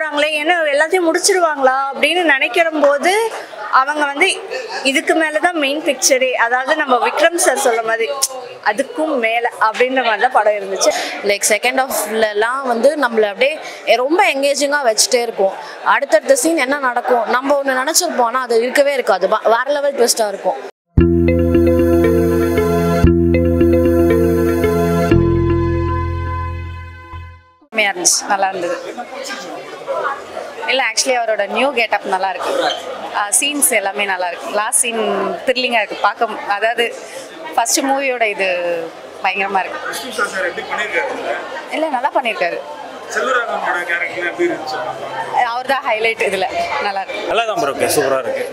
போகிறாங்களே, ஏன்னா எல்லாத்தையும் முடிச்சிருவாங்களா அப்படின்னு நினைக்கிற போது அவங்க வந்து இதுக்கு மேலே தான் மெயின் பிக்சரே, அதாவது நம்ம விக்ரம் சார் சொல்ல மாதிரி அதுக்கும் மேலே அப்படின்ற மாதிரி தான் படம் இருந்துச்சு. லைக் செகண்ட் ஆஃப்லலாம் வந்து நம்மளை அப்படியே ரொம்ப எங்கேஜிங்காக வச்சுட்டே இருக்கும். அடுத்தடுத்த சீன் என்ன நடக்கும் நம்ம ஒன்று நினச்சிருப்போம், ஆனால் அது இருக்கவே இருக்காது, வேற லெவல் ட்விஸ்ட்டாக இருக்கும். நல்லா இருந்தது. இல்லை ஆக்சுவலி அவரோட நியூ கெட்டப் நல்லா இருக்கு, சீன்ஸ் எல்லாமே நல்லா இருக்கு. லாஸ்ட் சீன் த்ரில்லிங்காக இருக்கு பார்க்க, அதாவது ஃபர்ஸ்ட் மூவியோட இது பயங்கரமாக இருக்கு. இல்லை நல்லா பண்ணியிருக்காரு. அவர் தான் ஹைலைட் இதில். நல்லா இருக்கு. நல்லா தான் ப்ரோ, சூப்பராக இருக்கு.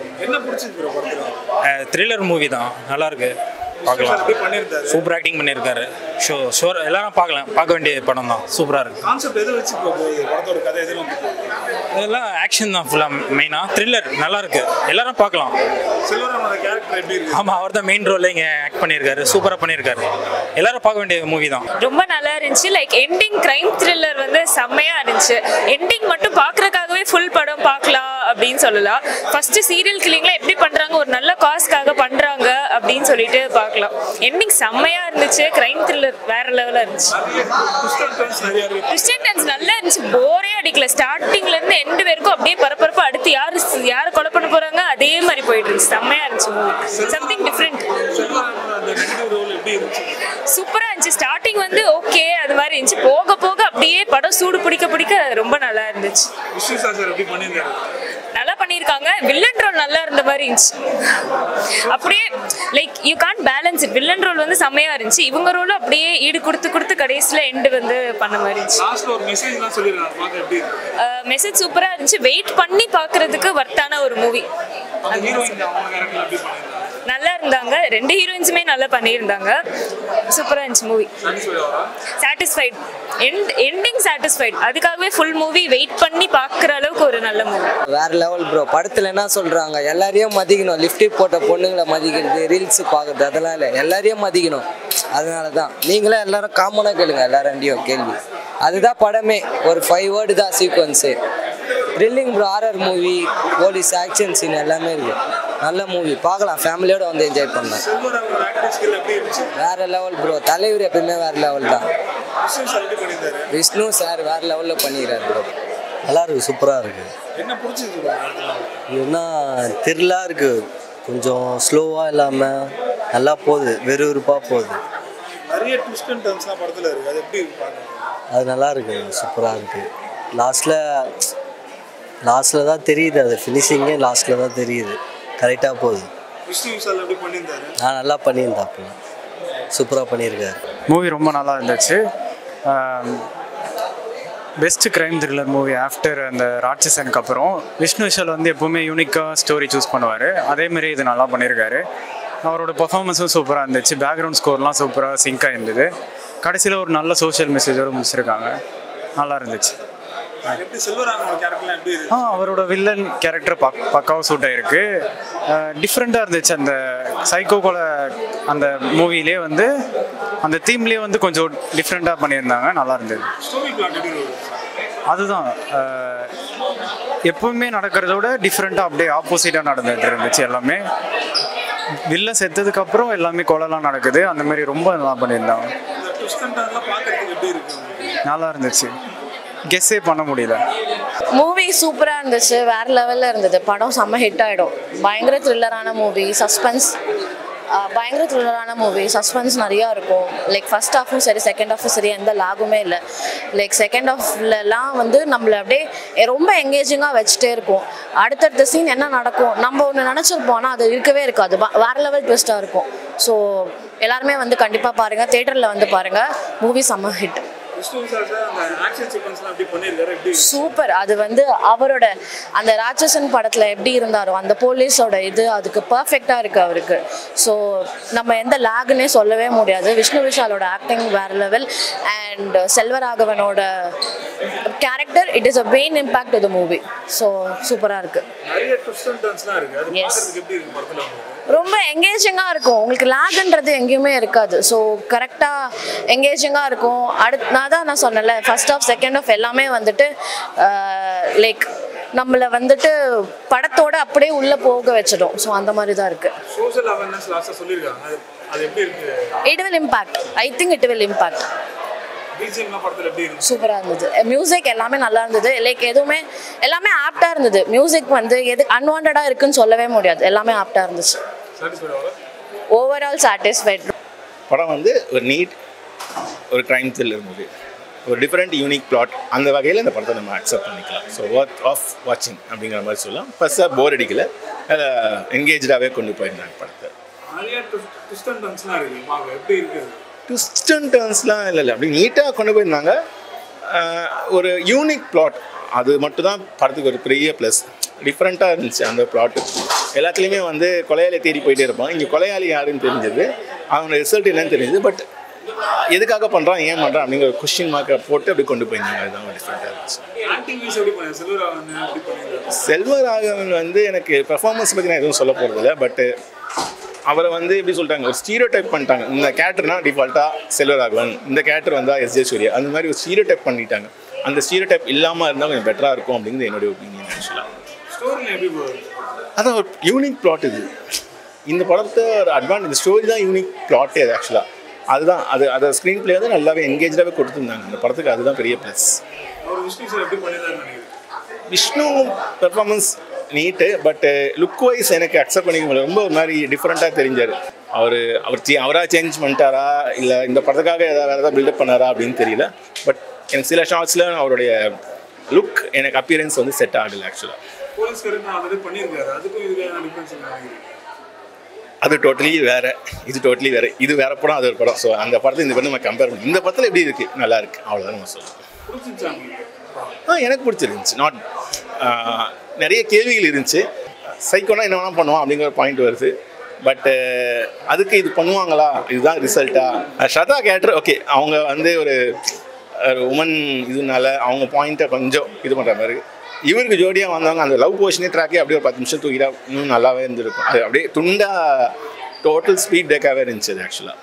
த்ரில்லர் மூவி தான், நல்லா இருக்கு, பார்க்கலாம். சூப்பர் ஆக்டிங் பண்ணியிருக்காரு. ஷோர் எல்லாரும் பார்க்க வேண்டிய படம் தான், சூப்பராக இருக்கு. இதெல்லாம் ஆக்ஷன் தான் ஃபுல்லாக, மெயினாக த்ரில்லர் நல்லா இருக்கு, எல்லாரும் பார்க்கலாம். ஆமாம், அவர் தான் மெயின் ரோலில் இங்கே ஆக்ட் பண்ணியிருக்காரு, சூப்பராக பண்ணியிருக்காரு. எல்லாரும் பார்க்க வேண்டிய மூவி தான். ரொம்ப நல்லா இருந்துச்சு. லைக் எண்டிங் கிரைம் த்ரில்லர் வந்து செம்மையாக இருந்துச்சு. எண்டிங் மட்டும் பார்க்குறதுக்காகவே ஃபுல் படம் பார்க்கலாம் அப்படின்னு சொல்லலாம். ஃபர்ஸ்ட் சீரியல் கில்லிங்லாம் எப்படி பண்ணுறாங்க, ஒரு நல்ல காஸ்க்காக பண்ணுறாங்க அப்படின்னு சொல்லிட்டு பார்க்கலாம். எண்டிங் செம்மையாக இருந்துச்சு. கிரைம் த்ரில்லர் வேற லெவலாக இருந்துச்சு. ட்விஸ்ட் டர்ன்ஸ் நல்லா இருந்துச்சு, போரே அடிக்கல. ஸ்டார்டிங்ல இருந்து எண்டு வரைக்கும் அப்படியே பரபரப்பா, அடுத்து யார் கொலை பண்ண போறாங்க அதே மாதிரி போயிட்டு இருந்துச்சு. செம்மையா இருந்துச்சு மூவி, சம்திங் டிஃப்ரெண்ட். சூப்பரா இருந்துச்சு. ஸ்டார்டிங் வந்து ஓகே அது மாதிரி இருந்துச்சு, போக போக அப்படியே படம் சூடு பிடிக்க ரொம்ப நல்லா இருந்துச்சு. நல்லா பண்ணியிருக்காங்க. வில்லன் ரோல் நல்லா இருந்த மாதிரி இருந்துச்சு. அப்படியே like you can't balance it. Villain role வந்து செம்மையா இருந்துச்சு, இவங்க ரோலும் அப்படியே ஈடு கொடுத்து கடைசியில் எண்டு வந்து பண்ண மாதிரி இருந்துச்சு. மெசேஜ் சூப்பரா இருந்துச்சு. வெயிட் பண்ணி பார்க்கறதுக்கு வர்த்தான ஒரு மூவி. நல்லா இருந்தாங்க, ரெண்டு ஹீரோயின்ஸுமே நல்லா பண்ணியிருந்தாங்க. சூப்பராக இருந்துச்சு மூவி. Satisfied, ending satisfied. அதுக்காகவே ஃபுல் மூவி வெயிட் பண்ணி பார்க்குற அளவுக்கு ஒரு நல்ல மூவி. வேற லெவல் ப்ரோ. படத்தில் என்ன சொல்கிறாங்க, எல்லாரையும் மதிக்கணும். லிப்டிக் போட்ட பொண்ணுங்களை மதிக்கிறது, ரீல்ஸு பார்க்குறது, அதெல்லாம் இல்லை, எல்லாரையும் மதிக்கணும். அதனால தான் நீங்களே எல்லாரும் காமனாக கேளுங்க, எல்லாரையும் கேள்வி. அதுதான் படமே. ஒரு 5 வேர்டு தான் sequence. Thrilling bro, horror movie, police action scene எல்லாமே இருக்குது. நல்ல மூவி, பார்க்கலாம், ஃபேமிலியோடு வந்து என்ஜாய் பண்ணலாம். வேறு லெவல் ப்ரோ. தலைவர் எப்பயுமே வேறு லெவல் தான். விஷ்ணு சார் வேறு லெவலில் பண்ணிக்கிறார் ப்ரோ. நல்லா இருக்குது, சூப்பராக இருக்குது. என்ன த்ரில்லாக இருக்குது, கொஞ்சம் ஸ்லோவாக இல்லாமல் நல்லா போகுது, வெறுப்பாக போகுது. அது நல்லா இருக்குது, சூப்பராக இருக்குது. லாஸ்ட்டில் தான் தெரியுது, அது ஃபினிஷிங்கே லாஸ்ட்டில் தான் தெரியுது. கரெக்டாக போகுது. நல்லா பண்ணியிருந்தாப்புல, சூப்பராக பண்ணியிருக்காரு. மூவி ரொம்ப நல்லா இருந்துச்சு. Best crime thriller movie after அந்த ராட்சசனுக்கு அப்புறம். விஷ்ணு விஷால் வந்து எப்போவுமே யூனிக்காக ஸ்டோரி சூஸ் பண்ணுவார், அதேமாரி இது நல்லா பண்ணியிருக்காரு. அவரோட பர்ஃபார்மன்ஸும் சூப்பராக இருந்துச்சு. பேக்ரவுண்ட் ஸ்கோர்லாம் சூப்பராக சிங்காக இருந்தது. கடைசியில் ஒரு நல்ல சோஷியல் மெசேஜோடு முடிச்சிருக்காங்க, நல்லா இருந்துச்சு. அவரோட வில்லன் கேரக்டர் பக்காவாக சூட் ஆகிருக்கு. டிஃப்ரெண்ட்டாக இருந்துச்சு. அந்த சைக்கோ கொலை அந்த மூவிலே வந்து அந்த தீம்லேயே வந்து கொஞ்சம் டிஃப்ரெண்ட்டாக பண்ணியிருந்தாங்க, நல்லா இருந்தது. அதுதான் எப்பவுமே நடக்கிறத விட டிஃப்ரெண்ட்டாக அப்படியே ஆப்போசிட்டாக நடந்துட்டு இருந்துச்சு எல்லாமே. வில்ல செத்ததுக்கப்புறம் எல்லாமே கொலைலாம் நடக்குது, அந்த மாதிரி ரொம்ப நல்லா பண்ணியிருந்தாங்க. நல்லா இருந்துச்சு, கெஸ்ஸே பண்ண முடியல. மூவி சூப்பராக இருந்துச்சு, வேற லெவலில் இருந்தது. படம் செம்ம ஹிட் ஆகிடும். பயங்கர த்ரில்லரான மூவி, சஸ்பென்ஸ் நிறையா இருக்கும். லைக் ஃபர்ஸ்ட் ஹாஃபும் சரி, செகண்ட் ஹாஃபும் சரி, எந்த லாகுமே இல்லை. லைக் செகண்ட் ஹாஃப்லலாம் வந்து நம்மளை அப்படியே ரொம்ப எங்கேஜிங்காக வச்சுட்டே இருக்கும். அடுத்தடுத்த சீன் என்ன நடக்கும் நம்ம ஒன்று நினச்சிருப்போம், ஆனால் அது இருக்கவே இருக்காது, வேற லெவல் ட்விஸ்ட்டாக இருக்கும். ஸோ எல்லாருமே வந்து கண்டிப்பாக பாருங்கள், தேட்டரில் வந்து பாருங்கள். மூவி செம்ம ஹிட், சூப்பர். அது வந்து அவரோட அந்த ராட்சசன் படத்தில் எப்படி இருந்தாரோ அந்த போலீஸோட இது அதுக்கு பர்ஃபெக்டாக இருக்குது அவருக்கு. ஸோ நம்ம எந்த லாகுன்னே சொல்லவே முடியாது. விஷ்ணு விஷாலோட ஆக்டிங் வேறு லெவல். அண்ட் செல்வராகவனோட character, it is a main impact to the movie. So சூப்பராக இருக்குது. எஸ், ரொம்ப எங்கேஜிங்காக இருக்கும். உங்களுக்கு லேக்ன்றது எங்கேயுமே இருக்காது. ஸோ கரெக்டாக எங்கேஜிங்காக இருக்கும். நான் சொன்னேன்ல, ஃபர்ஸ்ட் ஆஃப் செகண்ட் ஆஃப் எல்லாமே வந்துட்டு லைக் நம்மளை வந்துட்டு படத்தோட அப்படியே உள்ளே போக வச்சிடும். ஸோ அந்த மாதிரி தான் இருக்குது. சோஷியல் அவேர்னஸ் லாஸ்ட்டாக சொல்லியிருக்காங்க, அது எப்படி இருக்குது? It will impact. I think it will impact. சூப்பராக இருந்தது. மியூசிக் எல்லாமே நல்லா இருந்தது. லைக் எல்லாமே ஆப்டாக இருந்தது. மியூசிக் வந்து எது அன்வான்டாக இருக்குன்னு சொல்லவே முடியாது. எல்லாமே ஆப்டாக இருந்துச்சு. Overall satisfied. படம் வந்து ஒரு நீட் ஒரு க்ரைம் த்ரில்லர் மூவி, ஒரு டிஃப்ரெண்ட் யூனிக் பிளாட். அந்த வகையில் இந்த படத்தை நம்ம அக்செப்ட் பண்ணிக்கலாம். ஸோ ஒர்த் ஆஃப் வாட்சிங் அப்படிங்கிற மாதிரி சொல்லலாம். ஃபர்ஸ்ட்டாக போர் அடிக்கல, என்கேஜாகவே கொண்டு போயிருந்தாங்க படத்தை. ட்விஸ்ட் அண்ட் டர்ன்ஸ்லாம் இல்லை, அப்படி நீட்டாக கொண்டு போயிருந்தாங்க. ஒரு யூனிக் பிளாட், அது மட்டும் தான் படத்துக்கு ஒரு பெரிய ப்ளஸ். டிஃப்ரெண்ட்டாக இருந்துச்சு அந்த பிளாட்டு. எல்லாத்துலேயுமே வந்து கொலையாளி தேடி போயிட்டே இருப்பாங்க. இங்கே கொலையாளி யாருன்னு தெரிஞ்சது, அவனோட ரிசல்ட் என்னன்னு தெரிஞ்சது. பட் எதுக்காக பண்ணுறான், ஏன் பண்ணுறான் அப்படிங்கிற கொஸ்டின் மார்க்கை போட்டு அப்படி கொண்டு போயிருந்தாங்க. அதுதான் டிஃப்ரெண்ட்டாக இருந்துச்சு. செல்வராகவன் வந்து எனக்கு பெர்ஃபார்மன்ஸ் பற்றி நான் எதுவும் சொல்ல போகிறதில்ல. பட்டு அவரை வந்து எப்படி சொல்லிட்டாங்க, ஒரு ஸ்டீரியோ டைப் பண்ணிட்டாங்க. இந்த கேரக்டர்னா டிஃபால்ட்டாக செல்வராகவன், இந்த கேரக்டர் வந்தால் எஸ் ஜே சூர்யா, அந்த மாதிரி ஒரு ஸ்டீரியோ டைப் பண்ணிட்டாங்க. அந்த ஸ்டீரியோ டைப் இல்லாமல் இருந்தால் கொஞ்சம் பெட்டராக இருக்கும் அப்படிங்கிறது என்னுடைய ஒப்பீனியன். ஆக்சுவலாக அதான் ஒரு யூனிக் பிளாட் இது. இந்த படத்தை ஒரு அட்வான்டேஜ், ஸ்டோரி தான் யூனிக் பிளாட்டே அது. ஆக்சுவலாக அதுதான் அதை ஸ்க்ரீன் பிளே வந்து நல்லாவே என்கேஜாகவே கொடுத்துருந்தாங்க இந்த படத்துக்கு. அதுதான் பெரிய plus. Vishnu performance neat, but look wise எனக்கு அக்செப்ட் பண்ணிக்க முடியல. ரொம்ப ஒரு மாதிரி டிஃப்ரெண்ட்டாக தெரிஞ்சார். அவராக சேஞ்ச் பண்ணிட்டாரா இல்லை இந்த படத்துக்காக வேறு பில்டப் பண்ணாரா அப்படின்னு தெரியல. பட் எனக்கு சில ஷார்ட்ஸில் அவருடைய லுக் எனக்கு அப்பியரன்ஸ் வந்து செட் ஆகலை. ஆக்சுவலாக அது டோட்டலி வேறு, இது டோட்டலி வேறு. இது வேறு படம், அது ஒரு படம். ஸோ அந்த படத்தை இந்த படம் நம்ம கம்பேர் பண்ணி, இந்த படத்தில் எப்படி இருக்குது, நல்லா இருக்குது, அவ்வளோதான் நம்ம சொல்லலாம். எனக்கு பிடிச்சிருந்துச்சு. நிறைய கேள்விகள் இருந்துச்சு. சைக்கோனா என்ன வேணால் பண்ணுவான் அப்படிங்கிற பாயிண்ட் வருது. பட்டு அதுக்கு இது பண்ணுவாங்களா, இதுதான் ரிசல்ட்டா. ஸ்ரதா கேரக்டர் ஓகே, அவங்க வந்து ஒரு உமன் இதுனால அவங்க பாயிண்ட்டை கொஞ்சம் இது பண்ணுற மாதிரி. இவருக்கு ஜோடியாக வந்தவங்க அந்த லவ் போர்ஷனே ட்ராக்கே அப்படியே ஒரு 10 நிமிஷம் தூக்கிட்டா இன்னும் நல்லாவே இருந்திருக்கும். அது அப்படியே துண்டாக டோட்டல் ஸ்பீட் பிரேக்காகவே இருந்துச்சு அது. ஆக்சுவலாக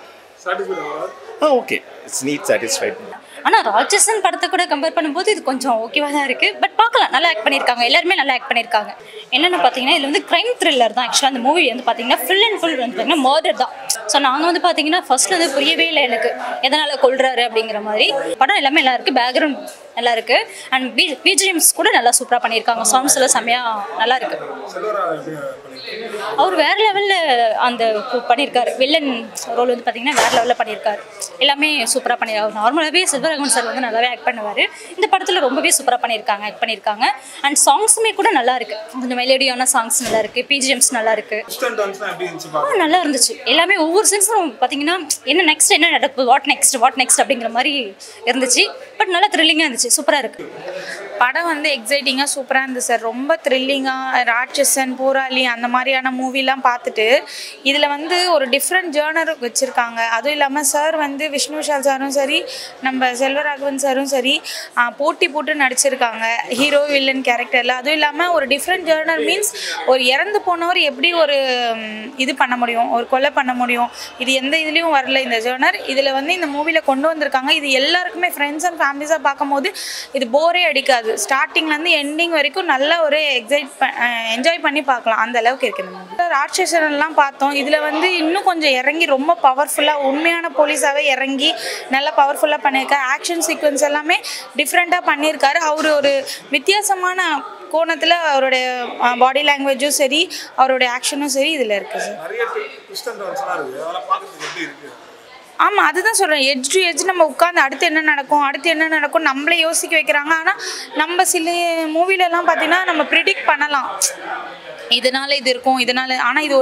ஓகே, இட்ஸ் நீட் சாட்டிஸ்ஃபைட். ஆனால் ராட்சசன் படத்தை கூட கம்பேர் பண்ணும்போது இது கொஞ்சம் ஓகேவாக தான் இருக்குது. பட் பார்க்கலாம், நல்லா ஆக்ட் பண்ணியிருக்காங்க. எல்லாருமே நல்லா ஆக்ட் பண்ணியிருக்காங்க. என்னென்னு பார்த்தீங்கன்னா இதில் வந்து க்ரைம் த்ரில்லர் தான். ஆக்சுவலாக அந்த மூவி வந்து பார்த்தீங்கன்னா ஃபுல் அண்ட் ஃபுல் வந்து பார்த்தீங்கன்னா மர்டர் தான். ஸோ நாங்கள் வந்து பார்த்தீங்கன்னா ஃபர்ஸ்ட் வந்து புரியவே இல்லை எனக்கு எதனால் கொள்றாரு அப்படிங்கிற மாதிரி. படம் எல்லாமே நல்லா இருக்குது, பேக்ரவுண்ட் நல்லா இருக்குது. அண்ட் பிஜிஎம்ஸ் கூட நல்லா சூப்பராக பண்ணியிருக்காங்க. சாங்ஸ் எல்லாம் செம்மையாக நல்லா இருக்குது. அவர் வேறு லெவலில் அந்த பண்ணியிருக்காரு. வில்லன் ரோல் வந்து பார்த்தீங்கன்னா வேறு லெவலில் பண்ணியிருக்காரு. எல்லாமே சூப்பராக பண்ணியிருக்காரு. நார்மலாகவே செல்வராகவன் சார் வந்து நல்லாவே ஆக்ட் பண்ணுவார். இந்த படத்தில் ரொம்பவே சூப்பராக ஆக்ட் பண்ணியிருக்காங்க. அண்ட் சாங்ஸுமே கூட நல்லா இருக்குது. கொஞ்சம் மெலோடியான சாங்ஸ் நல்லா இருக்குது. பிஜிஎம்ஸ் நல்லா இருக்குது. நல்லா இருந்துச்சு. எல்லாமே ஒவ்வொரு சீன்ஸும் பார்த்தீங்கன்னா என்ன நெக்ஸ்ட் என்ன நடக்குது, வாட் நெக்ஸ்ட் அப்படிங்கிற மாதிரி இருந்துச்சு. பட் நல்லா த்ரில்லிங்காக இருந்துச்சு. சூப்பராக இருக்குது. படம் வந்து எக்ஸைட்டிங்காக சூப்பராக இருந்துச்சு சார். ரொம்ப த்ரில்லிங்காக ராட்சசன், போராளி அந்த மாதிரியான மூவிலாம் பார்த்துட்டு இதில் வந்து ஒரு டிஃப்ரெண்ட் ஜேர்னர் வச்சுருக்காங்க. அதுவும் இல்லாமல் சார் வந்து விஷ்ணு விஷால் சாரும் சரி, நம்ம செல்வராகவன் சாரும் சரி போட்டி போட்டு நடிச்சிருக்காங்க ஹீரோ வில்லன் கேரக்டரில். அதுவும் இல்லாமல் ஒரு டிஃப்ரெண்ட் ஜேர்னர் மீன்ஸ் ஒரு இறந்து போனவர் எப்படி ஒரு இது பண்ண முடியும், ஒரு கொலை பண்ண முடியும், இது எந்த இதுலேயும் வரல இந்த ஜேர்னர். இதில் வந்து இந்த மூவியில் கொண்டு வந்திருக்காங்க. இது எல்லாருக்குமே ஃப்ரெண்ட்ஸ் அண்ட் ஃபேமிலிஸாக பார்க்கும்போது இது போரே அடிக்காது. ஸ்டார்டிங்லேருந்து எண்டிங் வரைக்கும் நல்ல ஒரு என்ஜாய் பண்ணி பார்க்கலாம். அந்த அளவுக்கு இருக்குது இந்த மூவி. ராட்சசன்லாம் பார்த்தோம். இதில் வந்து இன்னும் கொஞ்சம் இறங்கி ரொம்ப பவர்ஃபுல்லாக உண்மையான போலீஸாகவே இறங்கி நல்லா பவர்ஃபுல்லாக பண்ணியிருக்காரு. ஆக்ஷன் சீக்வன்ஸ் எல்லாமே டிஃப்ரெண்ட்டாக பண்ணியிருக்காரு. அவர் ஒரு வித்தியாசமான கோணத்தில் அவருடைய பாடி லாங்குவேஜும் சரி, அவருடைய ஆக்ஷனும் சரி இதில் இருக்குது சார். ஆமாம், அதுதான் சொல்கிறேன். எட்ஜ் டு எட்ஜ் நம்ம உட்காந்து அடுத்து என்ன நடக்கும் நம்மளே யோசிக்க வைக்கிறாங்க. ஆனால் நம்ம சில மூவிலலாம் பார்த்தீங்கன்னா நம்ம ப்ரிடிக்ட் பண்ணலாம், இதனால் இது இருக்கும் இதனால். ஆனால் இது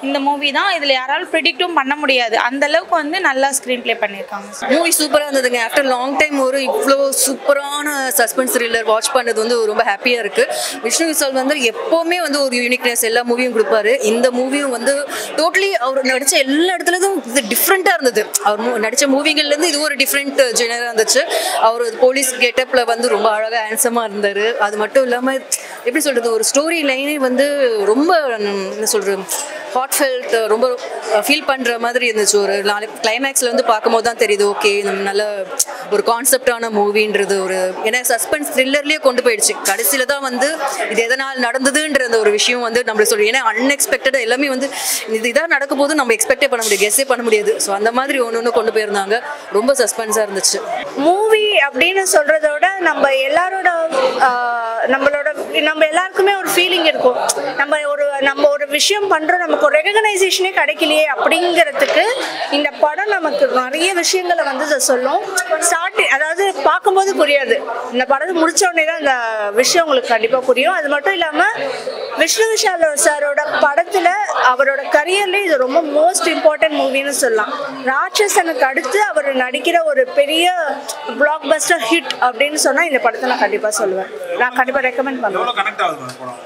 இந்த மூவி தான், இதில் யாராலும் ப்ரிடிக்டும் பண்ண முடியாது. அந்தளவுக்கு வந்து நல்லா ஸ்க்ரீன் ப்ளே பண்ணியிருக்காங்க. மூவி சூப்பராக இருந்ததுங்க. ஆஃப்டர் லாங் டைம் ஒரு இவ்வளோ சூப்பரான சஸ்பென்ஸ் த்ரில்லர் வாட்ச் பண்ணது வந்து ரொம்ப ஹாப்பியாக இருக்குது. விஷ்ணு விஷால் வந்து எப்போவுமே வந்து ஒரு யூனிக்னஸ் எல்லா மூவியும் கொடுப்பாரு. இந்த மூவியும் வந்து டோட்டலி அவர் நடித்த எல்லா இடத்துலையும் இது டிஃப்ரெண்ட்டாக இருந்தது. அவர் நடித்த மூவிகள்லேருந்து இது ஒரு டிஃப்ரெண்ட் ஜெனராக இருந்துச்சு. அவர் போலீஸ் கெட்டப்பில் வந்து ரொம்ப அழகாக ஹேண்ட்ஸமாக இருந்தார். அது மட்டும் இல்லாமல் எப்படி சொல்கிறது, ஒரு ஸ்டோரி லைனே வந்து ரொம்ப என்ன சொல்கிறது ஹார்ட்ஃபெல்ட் ரொம்ப ஃபீல் பண்ணுற மாதிரி இருந்துச்சு. ஒரு நாளைக்கு கிளைமேக்ஸில் வந்து பார்க்கும்போது தான் தெரியுது ஓகே நம்ம நல்ல ஒரு கான்செப்டான மூவின்றது. ஒரு ஏன்னா சஸ்பென்ஸ் த்ரில்லர்லேயே கொண்டு போயிடுச்சு. கடைசியில் தான் வந்து இது எதனால் நடந்ததுன்ற அந்த ஒரு விஷயம் வந்து நம்மளுக்கு சொல்லி, ஏன்னா அன்எக்ஸ்பெக்டடாக எல்லாமே வந்து இது இதாக நடக்கும் போது நம்ம எக்ஸ்பெக்டே பண்ண முடியாது, கெஸ்ஸே பண்ண முடியாது. ஸோ அந்த மாதிரி ஒன்று கொண்டு போயிருந்தாங்க. ரொம்ப சஸ்பென்ஸாக இருந்துச்சு. மூவி அப்படின்னு சொல்கிறதோட நம்ம எல்லாரோட நம்ம எல்லாருக்குமே ஒரு ஃபீலிங் இருக்கும். நம்ம ஒரு விஷயம் பண்ணுறோம், நமக்கு ஒரு ரெகனைசேஷனே கிடைக்கலையே அப்படிங்கிறதுக்கு இந்த படம் நமக்கு நிறைய விஷயங்களை வந்து சொல்லும். அதாவது பார்க்கும்போது புரியாது, இந்த படத்தை முடிச்ச உடனே தான் இந்த விஷயம் உங்களுக்கு கண்டிப்பாக புரியும். அது மட்டும் இல்லாமல் விஷ்ணு விஷால் சாரோட படத்தில் அவரோட கரியர்லேயே இது ரொம்ப மோஸ்ட் இம்பார்ட்டன்ட் மூவின்னு சொல்லலாம். ராட்சசனுக்கு அடுத்து அவர் நடிக்கிற ஒரு பெரிய பிளாக் பஸ்டர் ஹிட் அப்படின்னு சொன்னால் இந்த படத்தை நான் கண்டிப்பாக சொல்லுவேன். நான் கண்டிப்பாக ரெக்கமெண்ட் பண்ணுவேன்.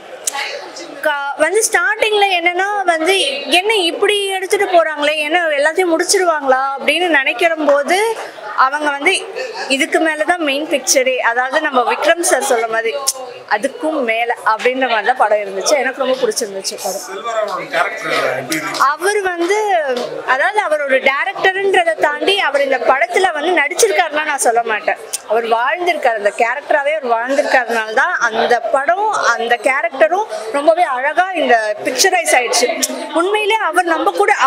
வந்து ஸ்டார்டிங்கில் என்னென்னா வந்து என்ன இப்படி எடுத்துகிட்டு போகிறாங்களே, என்ன எல்லாத்தையும் முடிச்சிருவாங்களா அப்படின்னு நினைக்கிற போது அவங்க வந்து இதுக்கு மேலே தான் மெயின் பிக்சரே, அதாவது நம்ம விக்ரம் சார் சொல்ல மாதிரி அதுக்கும் மேலே அப்படின்ற மாதிரி தான் படம் இருந்துச்சு. எனக்கு ரொம்ப பிடிச்சிருந்துச்சு படம். அவர் வந்து அதாவது அவர் ஒரு டேரக்டருன்றதை தாண்டி அவர் இந்த படத்தில் வந்து நடிச்சிருக்காருன்னா நான் சொல்ல மாட்டேன். அவர் வாழ்ந்திருக்காரு, அந்த கேரக்டராகவே அவர் வாழ்ந்திருக்காருனால தான் அந்த படம் அந்த கேரக்டரும் ரொம்பவே அழகாக இந்த பிக்சரைஸ் ஆயிடுச்சு. உண்மையிலே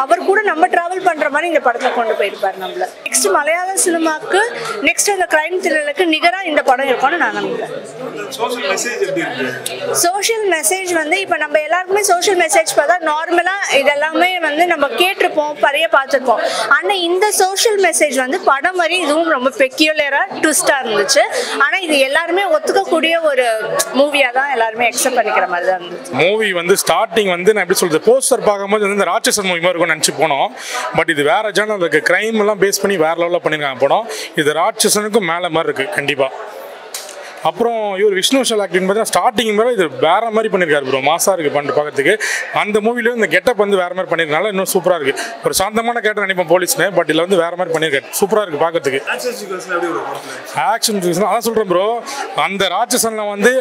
அவர் கூட நம்ம டிராவல் பண்ணுற மாதிரி இந்த படத்தை கொண்டு போயிருப்பார் நம்மள. நெக்ஸ்ட் மலையாள சினிமாவுக்கு நெக்ஸ்ட் அந்த கிரைம் த்ரில்லருக்கு நிகராக இந்த படம் இருக்கும்னு நான் நம்புறேன். சோஷியல் மெசேஜ் வந்து இப்போ நம்ம எல்லாருக்குமே சோஷியல் மெசேஜ் பார்த்தா நார்மலாக இதெல்லாமே வந்து நம்ம கேட்டிருப்போம், பழைய பார்த்துருப்போம். ஆனால் இந்த சோஷியல் மெசேஜ் வந்து படம் மாதிரி இதுவும் ரொம்ப பெக்யூலராக ட்விஸ்டாக இருந்துச்சு. ஆனால் இது எல்லாருமே ஒத்துக்கக்கூடிய ஒரு மூவியாக தான் எல்லாருமே அக்செப்ட் பண்ணிக்கிற மாதிரி தான் இருந்துச்சு. மூவி வந்து ஸ்டார்டிங் வந்து நான் எப்படி சொல்றது, போஸ்டர் பார்க்கும்போது வந்து இந்த ராட்சசன் மூவி மாதிரி இருக்கும்னு நினச்சி போனோம். பட் இது வேற ஜானர் இருக்கு, கிரைம் எல்லாம் பேஸ் பண்ணி வேற லெவலில் பண்ணியிருக்காங்க படம். இது ராட்சசனுக்கும் மேலே மாதிரி இருக்கு கண்டிப்பாக. அப்புறம் இவர் விஷ்ணு விஷால் ஆக்டிங் பார்த்தீங்கன்னா ஸ்டார்டிங் மேலே இது வேற மாதிரி பண்ணியிருக்காரு ப்ரோ, மாசாக இருக்குது பண்ணிட்டு பார்க்கறதுக்கு. அந்த மூவிலேயும் இந்த கெட்டப் வந்து வேற மாதிரி பண்ணியிருக்கனால இன்னும் சூப்பராக இருக்குது. ஒரு சாந்தமான கேரக்டர் நினைப்போம் போலீஸ்னு, பட் இதில் வந்து வேற மாதிரி பண்ணியிருக்காரு, சூப்பராக இருக்குது பார்க்கறதுக்கு. ஆக்ஷன் அதான் சொல்கிறேன் ப்ரோ, அந்த ராட்சசனில் வந்து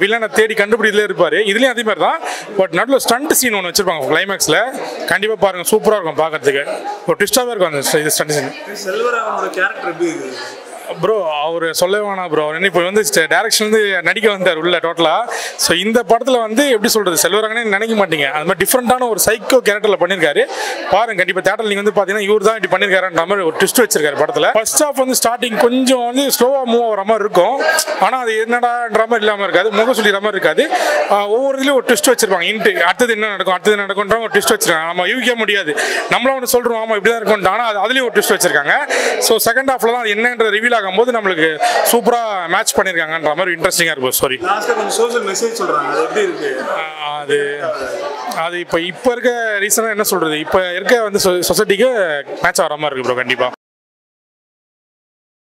வில்லனை தேடி கண்டுபிடிச்சிலே இருப்பார். இதுலேயும் அதே மாதிரி தான், பட் நடுவில் ஸ்டண்ட் சீன் ஒன்று வச்சிருப்பாங்க கிளைமேக்ஸில். கண்டிப்பாக பாருங்கள், சூப்பராக இருக்கும் பார்க்கறதுக்கு. ஒரு ட்விஸ்டாகவே இருக்கும் அந்த இது ஸ்டண்ட் சீன். ப்ரோ அவர் சொல்ல வேணாம் ப்ரோ, அவர் இப்போ வந்து டேரக்ஷன்லேருந்து நடிக்க வந்தார் உள்ள டோட்டலாக. ஸோ இந்த படத்தில் வந்து எப்படி சொல்கிறது, செல்வராங்கனே நினைக்க மாட்டீங்க. அது மாதிரி டிஃப்ரெண்ட்டான ஒரு சைக்கோ கேரக்டரில் பண்ணியிருக்காரு. பாருங்க கண்டிப்பாக தேட்டரில் நீங்கள் வந்து பார்த்தீங்கன்னா இவர் தான் இப்படி பண்ணியிருக்காருன்ற மாதிரி ஒரு ட்விஸ்ட் வச்சிருக்காரு படத்தில். ஃபர்ஸ்ட் ஆஃப் வந்து ஸ்டார்டிங் கொஞ்சம் வந்து ஸ்லோவாக மூவ் ஆகிற மாதிரி இருக்கும். ஆனால் அது என்னடான்ற மாதிரி இல்லாமல் இருக்காது, முகம் சொல்லிடுற மாதிரி இருக்காது. ஒவ்வொரு இதுலேயும் ஒரு ட்விஸ்ட் வச்சிருப்பாங்க. இன்ட்டு அடுத்தது என்ன நடக்கும்ன்ற ஒரு ட்விஸ்ட் வச்சிருக்காங்க. நம்ம யூகிக்க முடியாது, நம்மளும் ஒன்று சொல்கிறோம் ஆமாம் இப்படி தான் இருக்கும், ஆனால் அதுலேயும் ஒரு ட்விஸ்ட் வச்சிருக்காங்க. ஸோ செகண்ட் ஹாஃபில் தான் அது என்னன்ற ரிவீல் ஆகும்போது நம்மளுக்கு சூப்பரா மேட்ச் பண்ணிருக்காங்கன்ற மாதிரி இன்ட்ரெஸ்டிங்கா இருக்கும். சாரி சோஷியல் மெசேஜ் சொல்றாங்க, அது எப்படி இருக்கு? அது இப்போ இருக்க ரீசனா என்ன சொல்றது, இப்போ இருக்க வந்து சொசைட்டிக்கு மேட்ச் ஆகிற மாதிரி இருக்கு ப்ரோ கண்டிப்பா.